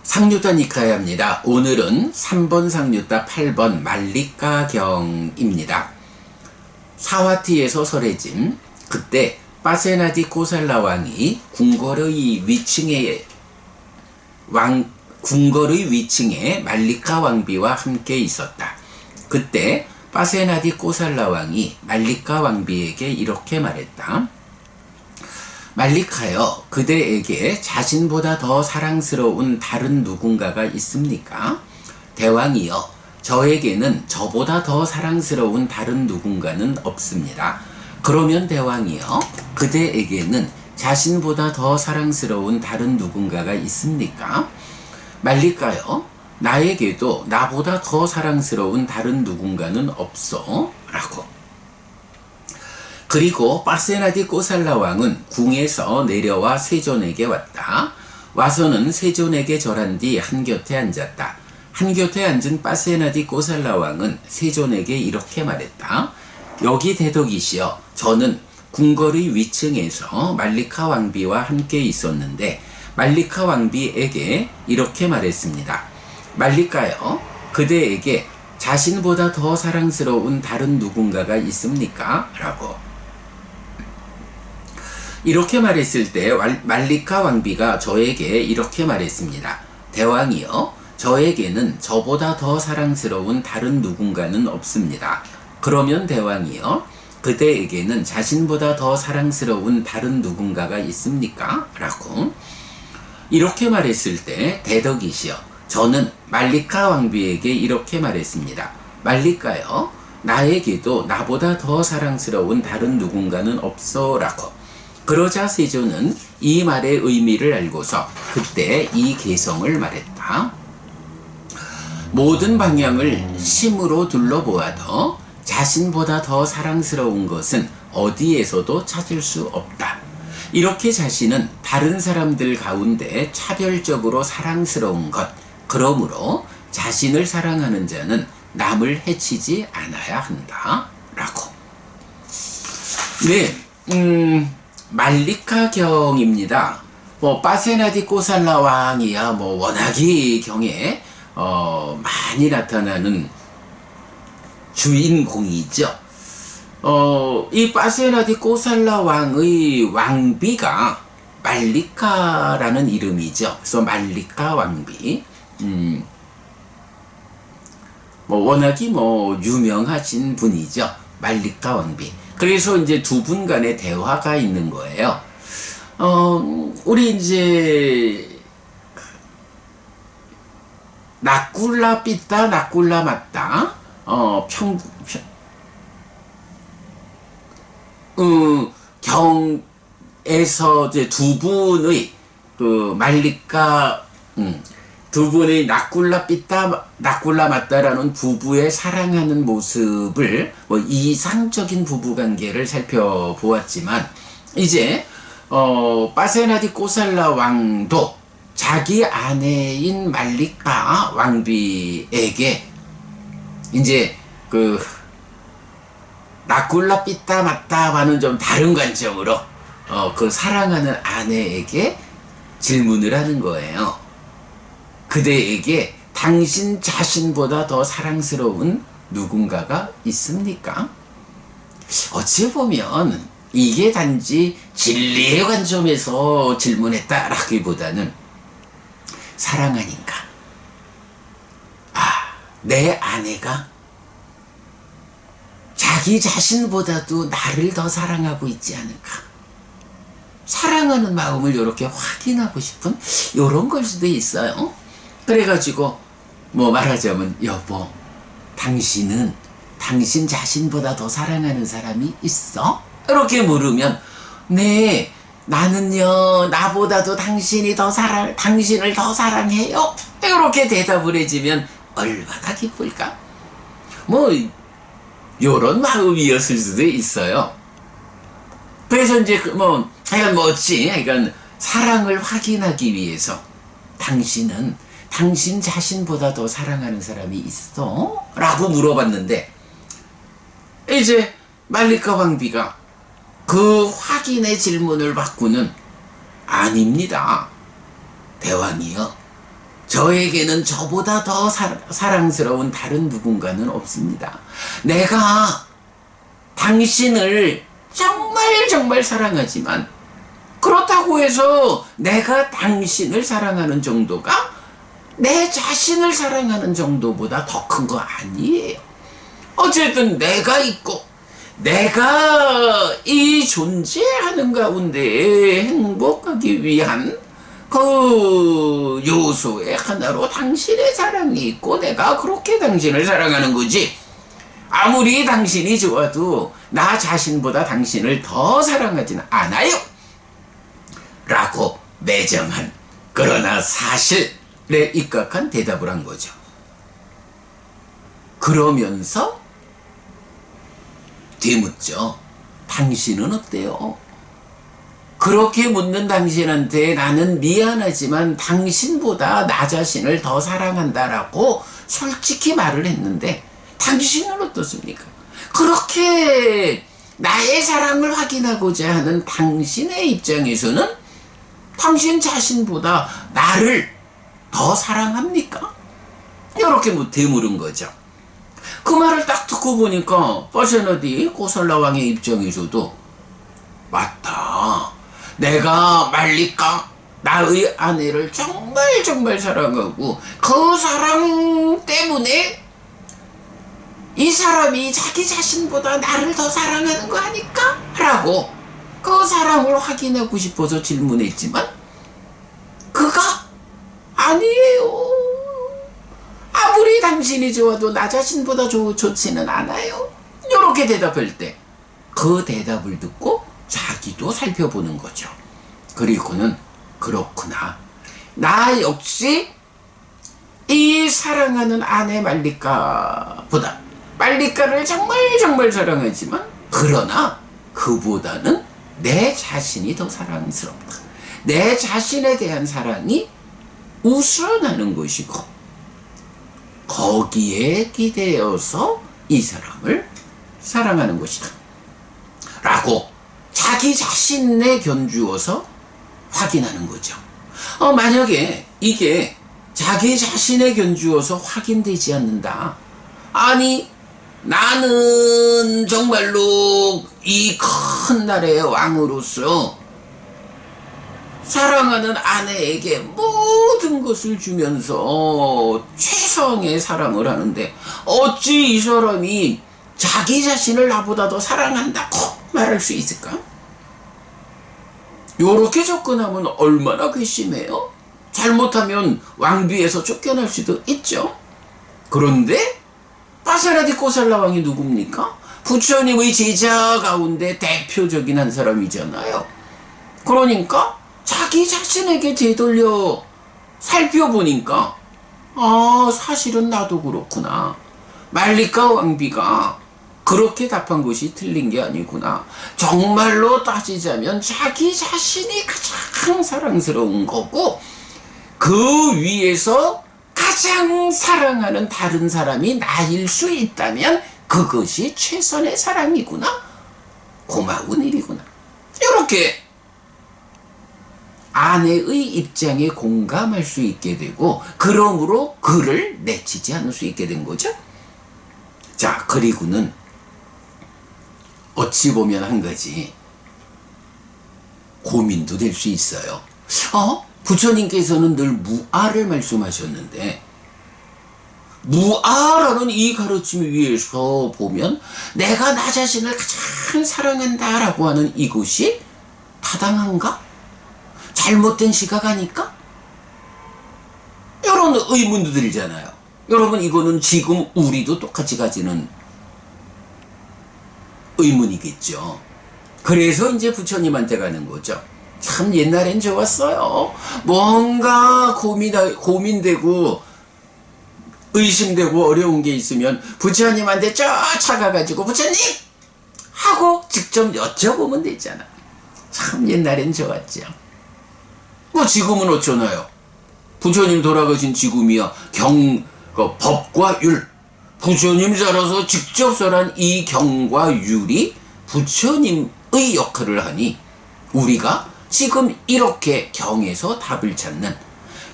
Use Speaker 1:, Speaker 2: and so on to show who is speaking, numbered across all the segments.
Speaker 1: 상류타 니카야입니다. 오늘은 3번 상류타 8번 말리카경입니다. 사와티에서 설해짐, 그때 파세나디 코살라 왕이 궁궐의 위층에 말리카 왕비와 함께 있었다. 그때 파세나디 코살라 왕이 말리카 왕비에게 이렇게 말했다. 말리카여, 그대에게 자신보다 더 사랑스러운 다른 누군가가 있습니까? 대왕이여, 저에게는 저보다 더 사랑스러운 다른 누군가는 없습니다. 그러면 대왕이여, 그대에게는 자신보다 더 사랑스러운 다른 누군가가 있습니까? 말리카여, 나에게도 나보다 더 사랑스러운 다른 누군가는 없어. 라고. 그리고 파세나디 코살라 왕은 궁에서 내려와 세존에게 왔다. 와서는 세존에게 절한 뒤 한곁에 앉았다. 한곁에 앉은 파세나디 코살라 왕은 세존에게 이렇게 말했다. 여기 대덕이시여, 저는 궁궐의 위층에서 말리카 왕비와 함께 있었는데 말리카 왕비에게 이렇게 말했습니다. 말리카여, 그대에게 자신보다 더 사랑스러운 다른 누군가가 있습니까? 라고. 이렇게 말했을 때 말리카 왕비가 저에게 이렇게 말했습니다. 대왕이여, 저에게는 저보다 더 사랑스러운 다른 누군가는 없습니다. 그러면 대왕이여, 그대에게는 자신보다 더 사랑스러운 다른 누군가가 있습니까? 라고. 이렇게 말했을 때 대덕이시여, 저는 말리카 왕비에게 이렇게 말했습니다. 말리카여, 나에게도 나보다 더 사랑스러운 다른 누군가는 없어. 라고. 그러자 세존은 이 말의 의미를 알고서 그때 이 개성을 말했다. 모든 방향을 심으로 둘러보아도 자신보다 더 사랑스러운 것은 어디에서도 찾을 수 없다. 이렇게 자신은 다른 사람들 가운데 차별적으로 사랑스러운 것, 그러므로 자신을 사랑하는 자는 남을 해치지 않아야 한다. 라고. 네, 말리카경입니다. 파세나디 코살라 왕이야 워낙이 경에 많이 나타나는 주인공이죠. 이 파세나디 코살라 왕의 왕비가 말리카라는 이름이죠. 그래서 말리카 왕비. 워낙이 유명하신 분이죠. 말리카 왕비. 그래서 이제 두 분 간의 대화가 있는 거예요. 우리 이제 나꿀라 삐따 나꿀라 맞다. 경에서 이제 두 분의 그 말리카 두 분의 나꿀라 삐따 나꿀라 맞다라는 부부의 사랑하는 모습을 이상적인 부부관계를 살펴보았지만 이제 파세나디 코살라 왕도 자기 아내인 말리카 왕비에게 이제 그 나꿀라 삐따 맞다와는 좀 다른 관점으로 그 사랑하는 아내에게 질문을 하는 거예요. 그대에게 당신 자신보다 더 사랑스러운 누군가가 있습니까? 어찌 보면 이게 단지 진리의 관점에서 질문했다라기보다는 사랑 아닌가? 내 아내가 자기 자신보다도 나를 더 사랑하고 있지 않을까? 사랑하는 마음을 이렇게 확인하고 싶은 이런 걸 수도 있어요. 그래가지고 말하자면 여보, 당신은 당신 자신보다 더 사랑하는 사람이 있어? 이렇게 물으면 네, 나는요 나보다도 당신을 더 사랑해요. 이렇게 대답을 해주면 얼마나 기쁠까? 요런 마음이었을 수도 있어요. 그래서 이제 하여간 사랑을 확인하기 위해서 당신은 당신 자신보다 더 사랑하는 사람이 있어? 라고 물어봤는데 이제 말리카 왕비가 그 확인의 질문을 받고는 아닙니다. 대왕이여, 저에게는 저보다 더 사랑스러운 다른 누군가는 없습니다. 내가 당신을 정말 정말 사랑하지만 그렇다고 해서 내가 당신을 사랑하는 정도가 내 자신을 사랑하는 정도보다 더 큰 거 아니에요. 어쨌든 내가 있고 내가 이 존재하는 가운데 행복하기 위한 그 요소의 하나로 당신의 사랑이 있고 내가 그렇게 당신을 사랑하는 거지. 아무리 당신이 좋아도 나 자신보다 당신을 더 사랑하지는 않아요. 라고 매정한 그러나 사실에 입각한 대답을 한 거죠. 그러면서 되묻죠. 당신은 어때요? 그렇게 묻는 당신한테 나는 미안하지만 당신보다 나 자신을 더 사랑한다라고 솔직히 말을 했는데 당신은 어떻습니까? 그렇게 나의 사랑을 확인하고자 하는 당신의 입장에서는 당신 자신보다 나를 더 사랑합니까? 이렇게 되물은 거죠. 그 말을 딱 듣고 보니까 파세나디 고살라왕의 입장에서도 맞다. 내가 말리카 나의 아내를 정말 정말 사랑하고 그 사랑 때문에 이 사람이 자기 자신보다 나를 더 사랑하는 거 아닐까? 라고 그 사랑을 확인하고 싶어서 질문했지만 그가 아니에요. 아무리 당신이 좋아도 나 자신보다 좋지는 않아요. 이렇게 대답할 때 그 대답을 듣고 자기도 살펴보는 거죠. 그리고는 그렇구나. 나 역시 이 사랑하는 아내 말리카보다 말리카를 정말 정말 사랑하지만 그러나 그보다는 내 자신이 더 사랑스럽다. 내 자신에 대한 사랑이 우선하는 것이고 거기에 기대어서 이 사람을 사랑하는 것이다. 라고 자기 자신에 견주어서 확인하는 거죠. 만약에 이게 자기 자신에 견주어서 확인되지 않는다. 아니 나는 정말로 이 큰 나라의 왕으로서 사랑하는 아내에게 모든 것을 주면서 최상의 사랑을 하는데 어찌 이 사람이 자기 자신을 나보다 더 사랑한다고 말할 수 있을까? 요렇게 접근하면 얼마나 괘씸해요? 잘못하면 왕비에서 쫓겨날 수도 있죠. 그런데 파세나디 고살라 왕이 누굽니까? 부처님의 제자 가운데 대표적인 한 사람이잖아요. 그러니까 자기 자신에게 되돌려 살펴보니까 사실은 나도 그렇구나. 말리카 왕비가 그렇게 답한 것이 틀린 게 아니구나. 정말로 따지자면 자기 자신이 가장 사랑스러운 거고 그 위에서 가장 사랑하는 다른 사람이 나일 수 있다면 그것이 최선의 사랑이구나. 고마운 일이구나. 이렇게 아내의 입장에 공감할 수 있게 되고 그러므로 그를 내치지 않을 수 있게 된 거죠. 자, 그리고는 어찌 보면 한 가지 고민도 될 수 있어요. 부처님께서는 늘 무아를 말씀하셨는데 무아라는 이 가르침 위에서 보면 내가 나 자신을 가장 사랑한다라고 하는 이것이 타당한가? 잘못된 시각 아닐까? 이런 의문도 들잖아요. 여러분 이거는 지금 우리도 똑같이 가지는 의문이겠죠. 그래서 이제 부처님한테 가는 거죠. 참 옛날엔 좋았어요. 뭔가 고민되고 의심되고 어려운 게 있으면 부처님한테 쫓아가가지고 부처님! 하고 직접 여쭤보면 되잖아. 참 옛날엔 좋았죠. 뭐 지금은 어쩌나요? 부처님 돌아가신 지금이야 법과 율, 부처님 살아서 직접 설한 이 경과 율이 부처님의 역할을 하니 우리가 지금 이렇게 경에서 답을 찾는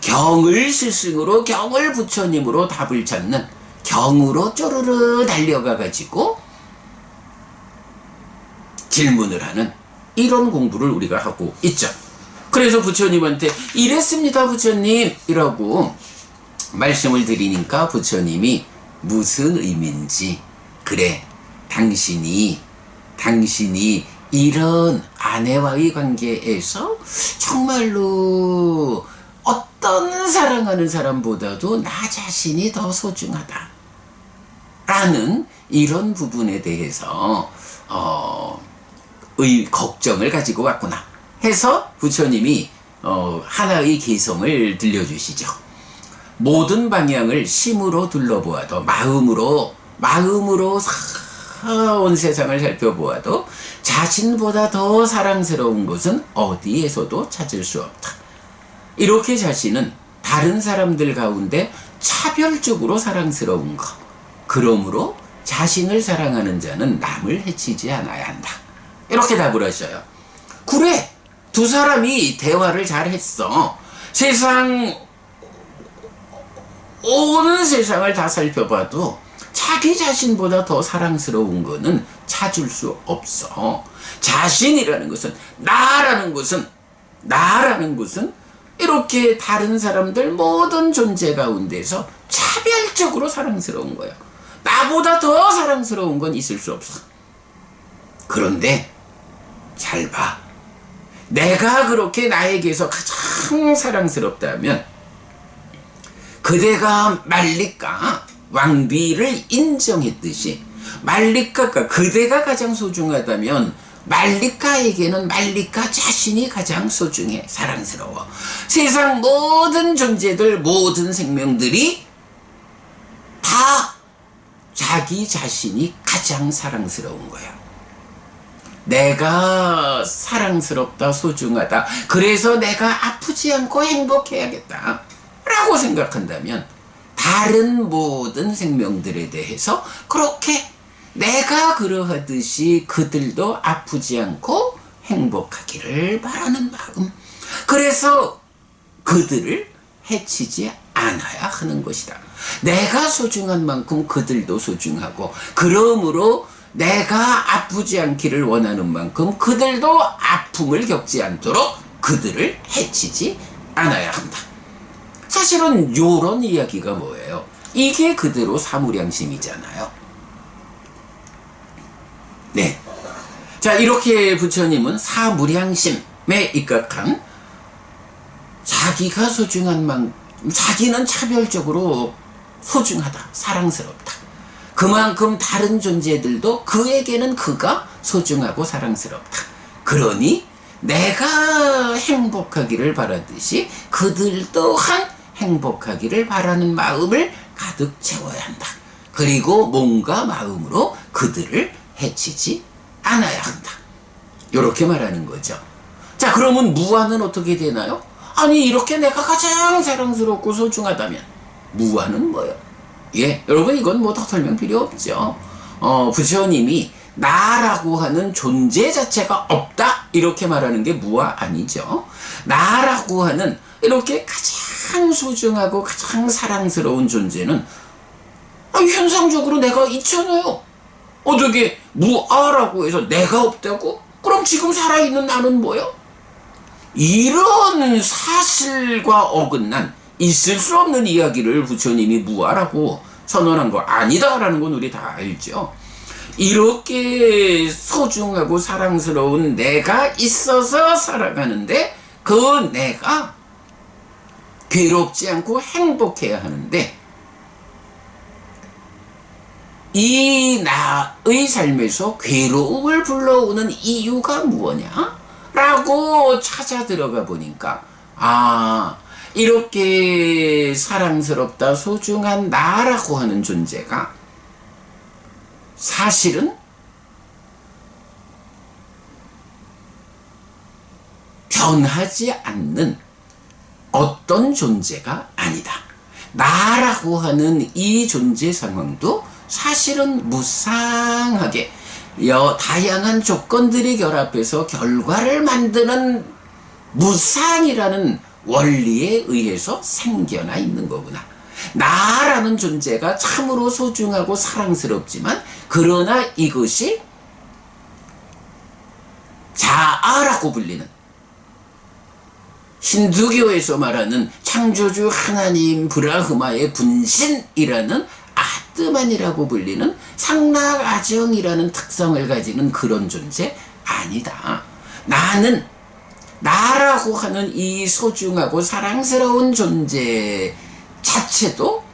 Speaker 1: 경을 스승으로 경을 부처님으로 답을 찾는 경으로 쪼르르 달려가 가지고 질문을 하는 이런 공부를 우리가 하고 있죠. 그래서 부처님한테 이랬습니다 부처님 이라고 말씀을 드리니까 부처님이 무슨 의미인지, 그래 당신이 이런 아내와의 관계에서 정말로 어떤 사랑하는 사람보다도 나 자신이 더 소중하다 라는 이런 부분에 대해서 걱정을 가지고 왔구나 해서 부처님이 하나의 개성을 들려주시죠. 모든 방향을 심으로 둘러보아도 마음으로 온 세상을 살펴보아도 자신보다 더 사랑스러운 것은 어디에서도 찾을 수 없다. 이렇게 자신은 다른 사람들 가운데 차별적으로 사랑스러운 것. 그러므로 자신을 사랑하는 자는 남을 해치지 않아야 한다. 이렇게 답을 하셔요. 그래, 두 사람이 대화를 잘 했어. 온 세상을 다 살펴봐도 자기 자신보다 더 사랑스러운 거는 찾을 수 없어. 자신이라는 것은, 나라는 것은 이렇게 다른 사람들 모든 존재 가운데서 차별적으로 사랑스러운 거예요. 나보다 더 사랑스러운 건 있을 수 없어. 그런데 잘 봐. 내가 그렇게 나에게서 가장 사랑스럽다면 그대가 말리카 왕비를 인정했듯이 말리카가 그대가 가장 소중하다면 말리카에게는 말리카 자신이 가장 소중해, 사랑스러워. 세상 모든 존재들, 모든 생명들이 다 자기 자신이 가장 사랑스러운 거야. 내가 사랑스럽다, 소중하다, 그래서 내가 아프지 않고 행복해야겠다 라고 생각한다면 다른 모든 생명들에 대해서 그렇게 내가 그러하듯이 그들도 아프지 않고 행복하기를 바라는 마음, 그래서 그들을 해치지 않아야 하는 것이다. 내가 소중한 만큼 그들도 소중하고, 그러므로 내가 아프지 않기를 원하는 만큼 그들도 아픔을 겪지 않도록 그들을 해치지 않아야 한다. 사실은 요런 이야기가 뭐예요? 이게 그대로 사무량심이잖아요. 네. 자, 이렇게 부처님은 사무량심에 입각한 자기가 소중한 만큼, 자기는 차별적으로 소중하다, 사랑스럽다. 그만큼 다른 존재들도 그에게는 그가 소중하고 사랑스럽다. 그러니 내가 행복하기를 바라듯이 그들 또한 행복하기를 바라는 마음을 가득 채워야 한다. 그리고 몸과 마음으로 그들을 해치지 않아야 한다. 이렇게 말하는 거죠. 자, 그러면 무아는 어떻게 되나요? 아니, 이렇게 내가 가장 사랑스럽고 소중하다면 무아는 뭐예요? 예, 여러분 이건 뭐 더 설명 필요 없죠. 부처님이 나라고 하는 존재 자체가 없다 이렇게 말하는 게 무아 아니죠. 나라고 하는 이렇게 가장 소중하고 가장 사랑스러운 존재는 현상적으로 내가 있잖아요. 어떻게 무아라고 해서 내가 없다고? 그럼 지금 살아있는 나는 뭐요? 이런 사실과 어긋난 있을 수 없는 이야기를 부처님이 무아라고 선언한 거 아니다라는 건 우리 다 알죠. 이렇게 소중하고 사랑스러운 내가 있어서 살아가는데 그 내가 괴롭지 않고 행복해야 하는데 이 나의 삶에서 괴로움을 불러오는 이유가 무엇냐? 라고 찾아 들어가 보니까 이렇게 사랑스럽다, 소중한 나라고 하는 존재가 사실은 변하지 않는 어떤 존재가 아니다. 나라고 하는 이 존재 상황도 사실은 무상하게 다양한 조건들이 결합해서 결과를 만드는 무상이라는 원리에 의해서 생겨나 있는 거구나. 나라는 존재가 참으로 소중하고 사랑스럽지만 그러나 이것이 자아라고 불리는, 힌두교에서 말하는 창조주 하나님 브라흐마의 분신이라는 아트만이라고 불리는 상락아정이라는 특성을 가지는 그런 존재 아니다. 나는 나라고 하는 이 소중하고 사랑스러운 존재 자체도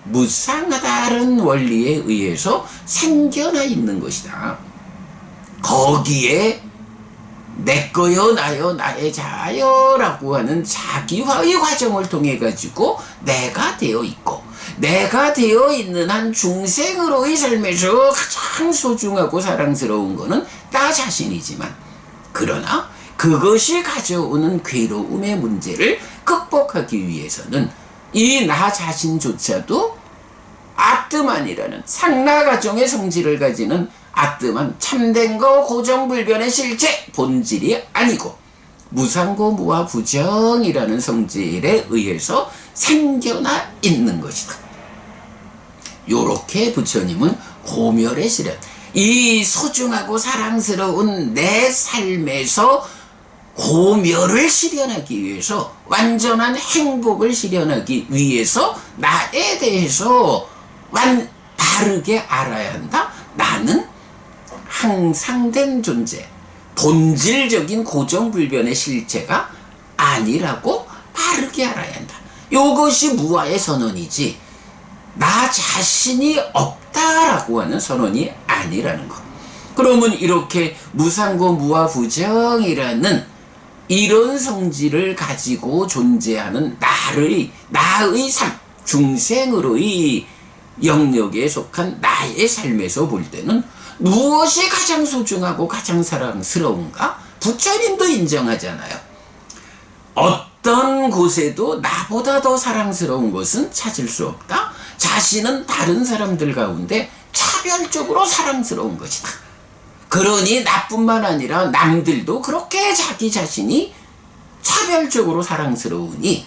Speaker 1: 무상하다는 원리에 의해서 생겨나 있는 것이다. 거기에 내 거요 나요 나의 자아요 라고 하는 자기화의 과정을 통해 가지고 내가 되어 있고, 내가 되어 있는 한 중생으로의 삶에서 가장 소중하고 사랑스러운 것은 나 자신이지만, 그러나 그것이 가져오는 괴로움의 문제를 극복하기 위해서는 이 나 자신조차도 아트만이라는 상락아정의 성질을 가지는 아트만, 참된 거 고정불변의 실체 본질이 아니고 무상고 무아부정이라는 성질에 의해서 생겨나 있는 것이다. 요렇게 부처님은 고멸의 실현, 이 소중하고 사랑스러운 내 삶에서 고멸을 실현하기 위해서, 완전한 행복을 실현하기 위해서 나에 대해서 바르게 알아야 한다. 나는 항상된 존재, 본질적인 고정불변의 실체가 아니라고 바르게 알아야 한다. 이것이 무아의 선언이지 나 자신이 없다라고 하는 선언이 아니라는 것. 그러면 이렇게 무상고 무아부정이라는 이런 성질을 가지고 존재하는 나의 삶, 중생으로의 영역에 속한 나의 삶에서 볼 때는 무엇이 가장 소중하고 가장 사랑스러운가? 부처님도 인정하잖아요. 어떤 곳에도 나보다 더 사랑스러운 것은 찾을 수 없다. 자신은 다른 사람들 가운데 차별적으로 사랑스러운 것이다. 그러니 나뿐만 아니라 남들도 그렇게 자기 자신이 차별적으로 사랑스러우니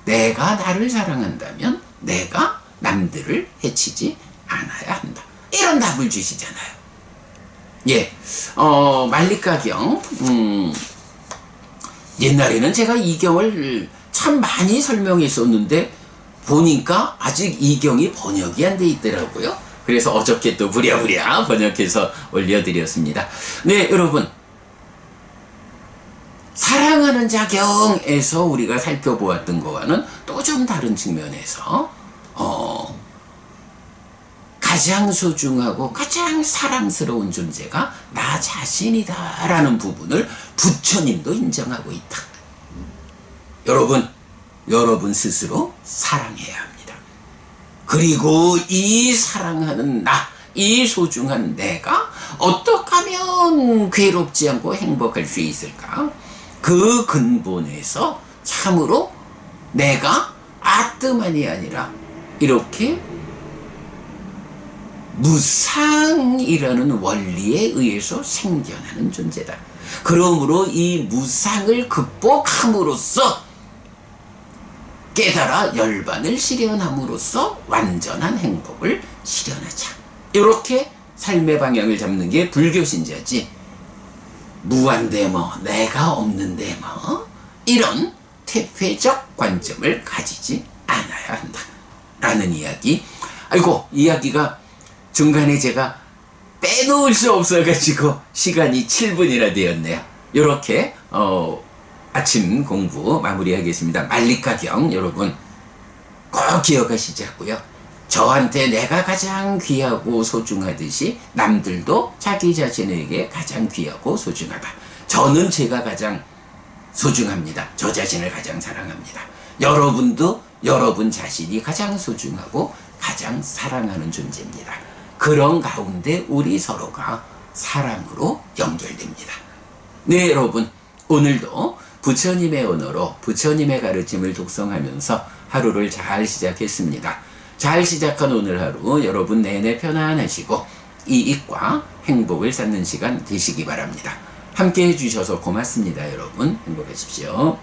Speaker 1: 내가 나를 사랑한다면 내가 남들을 해치지 않아야 한다. 이런 답을 주시잖아요. 예, 말리가경, 옛날에는 제가 이 경을 참 많이 설명했었는데 보니까 아직 이 경이 번역이 안 돼 있더라고요. 그래서 어저께 또 부랴부랴 번역해서 올려드렸습니다. 네, 여러분, 사랑하는 자경에서 우리가 살펴보았던 것과는 또 좀 다른 측면에서 가장 소중하고 가장 사랑스러운 존재가 나 자신이다 라는 부분을 부처님도 인정하고 있다. 여러분 스스로 사랑해야 합니다. 그리고 이 사랑하는 나, 이 소중한 내가 어떻게 하면 괴롭지 않고 행복할 수 있을까? 그 근본에서 참으로 내가 아트만이 아니라 이렇게 무상이라는 원리에 의해서 생겨나는 존재다. 그러므로 이 무상을 극복함으로써 깨달아 열반을 실현함으로써 완전한 행복을 실현하자. 이렇게 삶의 방향을 잡는 게 불교 신자지, 무한대 뭐 내가 없는데 뭐 이런 퇴폐적 관점을 가지지 않아야 한다 라는 이야기. 아이고, 이야기가 중간에 제가 빼놓을 수 없어가지고 시간이 7분이나 되었네요. 이렇게 아침 공부 마무리하겠습니다. 말리가경 여러분 꼭 기억하시자고요. 저한테 내가 가장 귀하고 소중하듯이 남들도 자기 자신에게 가장 귀하고 소중하다. 저는 제가 가장 소중합니다. 저 자신을 가장 사랑합니다. 여러분도 여러분 자신이 가장 소중하고 가장 사랑하는 존재입니다. 그런 가운데 우리 서로가 사랑으로 연결됩니다. 네, 여러분, 오늘도 부처님의 언어로 부처님의 가르침을 독송하면서 하루를 잘 시작했습니다. 잘 시작한 오늘 하루 여러분 내내 편안하시고 이익과 행복을 쌓는 시간 되시기 바랍니다. 함께 해주셔서 고맙습니다. 여러분 행복하십시오.